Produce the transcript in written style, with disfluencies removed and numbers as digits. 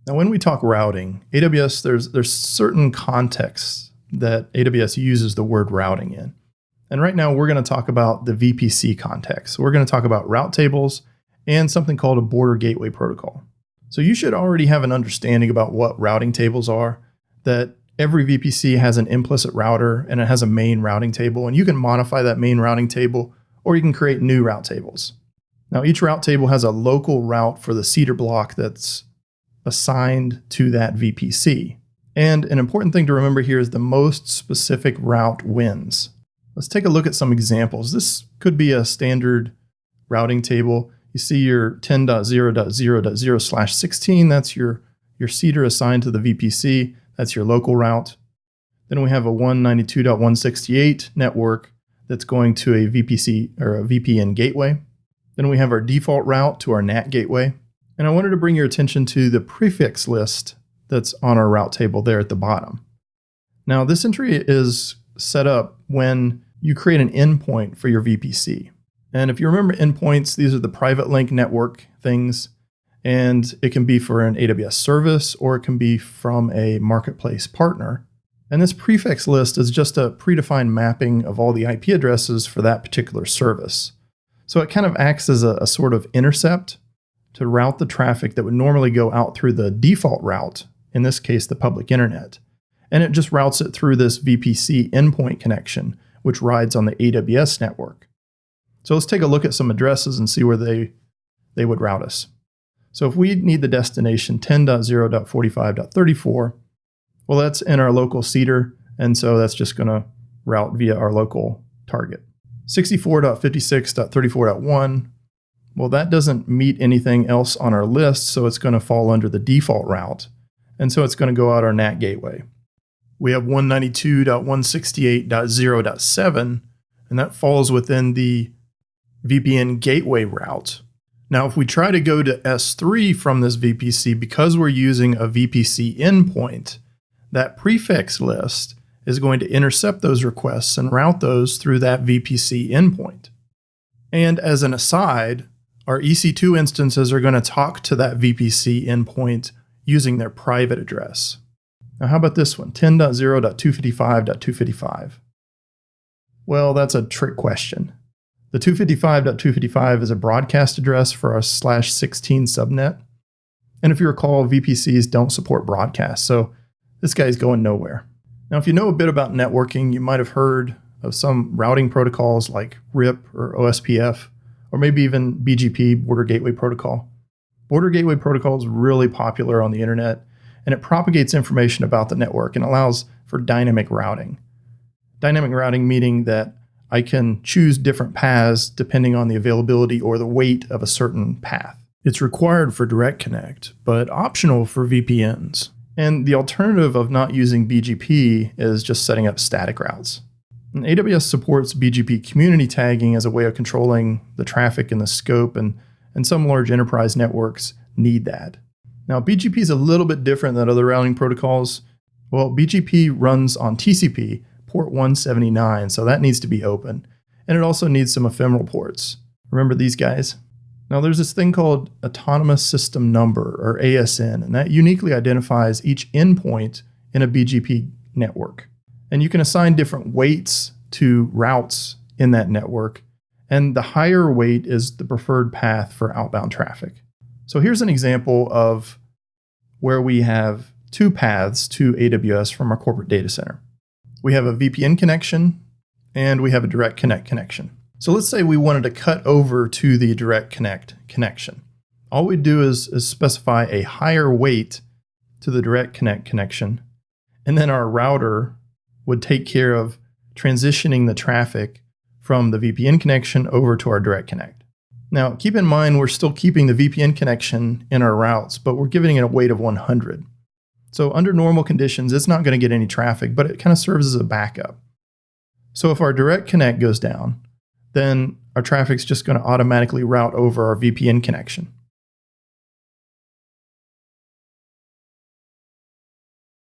Now, when we talk routing, AWS, there's certain contexts that AWS uses the word routing in. And right now, we're going to talk about the VPC context. So we're going to talk about route tables and something called a border gateway protocol. So you should already have an understanding about what routing tables are, that every VPC has an implicit router and it has a main routing table, and you can modify that main routing table or you can create new route tables. Now, each route table has a local route for the seeder block that's assigned to that VPC. And an important thing to remember here is the most specific route wins. Let's take a look at some examples. This could be a standard routing table. You see your 10.0.0.0/16, that's your seeder assigned to the VPC. That's your local route. Then we have a 192.168 network that's going to a VPC or a VPN gateway. Then we have our default route to our NAT gateway. And I wanted to bring your attention to the prefix list that's on our route table there at the bottom. Now, this entry is set up when you create an endpoint for your VPC. And if you remember endpoints, these are the private link network things. And it can be for an AWS service or it can be from a marketplace partner. And this prefix list is just a predefined mapping of all the IP addresses for that particular service. So it kind of acts as a sort of intercept to route the traffic that would normally go out through the default route, in this case, the public internet. And it just routes it through this VPC endpoint connection, which rides on the AWS network. So let's take a look at some addresses and see where they would route us. So if we need the destination 10.0.45.34, well, that's in our local seeder, and so that's just going to route via our local target. 64.56.34.1, well, that doesn't meet anything else on our list, so it's going to fall under the default route, and so it's going to go out our NAT gateway. We have 192.168.0.7, and that falls within the VPN gateway route. Now, if we try to go to S3 from this VPC, because we're using a VPC endpoint, that prefix list is going to intercept those requests and route those through that VPC endpoint. And as an aside, our EC2 instances are going to talk to that VPC endpoint using their private address. Now, how about this one, 10.0.255.255? Well, that's a trick question. The 255.255 is a broadcast address for our /16 subnet. And if you recall, VPCs don't support broadcast, so this guy's going nowhere. Now, if you know a bit about networking, you might have heard of some routing protocols like RIP or OSPF, or maybe even BGP, Border Gateway Protocol. Border Gateway Protocol is really popular on the internet, and it propagates information about the network and allows for dynamic routing. Dynamic routing meaning that I can choose different paths depending on the availability or the weight of a certain path. It's required for Direct Connect, but optional for VPNs. And the alternative of not using BGP is just setting up static routes. And AWS supports BGP community tagging as a way of controlling the traffic and the scope, and some large enterprise networks need that. Now, BGP is a little bit different than other routing protocols. Well, BGP runs on TCP, port 179, so that needs to be open. And it also needs some ephemeral ports. Remember these guys? Now, there's this thing called Autonomous System Number, or ASN, and that uniquely identifies each endpoint in a BGP network. And you can assign different weights to routes in that network, and the higher weight is the preferred path for outbound traffic. So here's an example of where we have two paths to AWS from our corporate data center. We have a VPN connection, and we have a Direct Connect connection. So let's say we wanted to cut over to the Direct Connect connection. All we do is specify a higher weight to the Direct Connect connection, and then our router would take care of transitioning the traffic from the VPN connection over to our Direct Connect. Now, keep in mind, we're still keeping the VPN connection in our routes, but we're giving it a weight of 100. So under normal conditions, it's not going to get any traffic, but it kind of serves as a backup. So if our Direct Connect goes down, then our traffic's just going to automatically route over our VPN connection.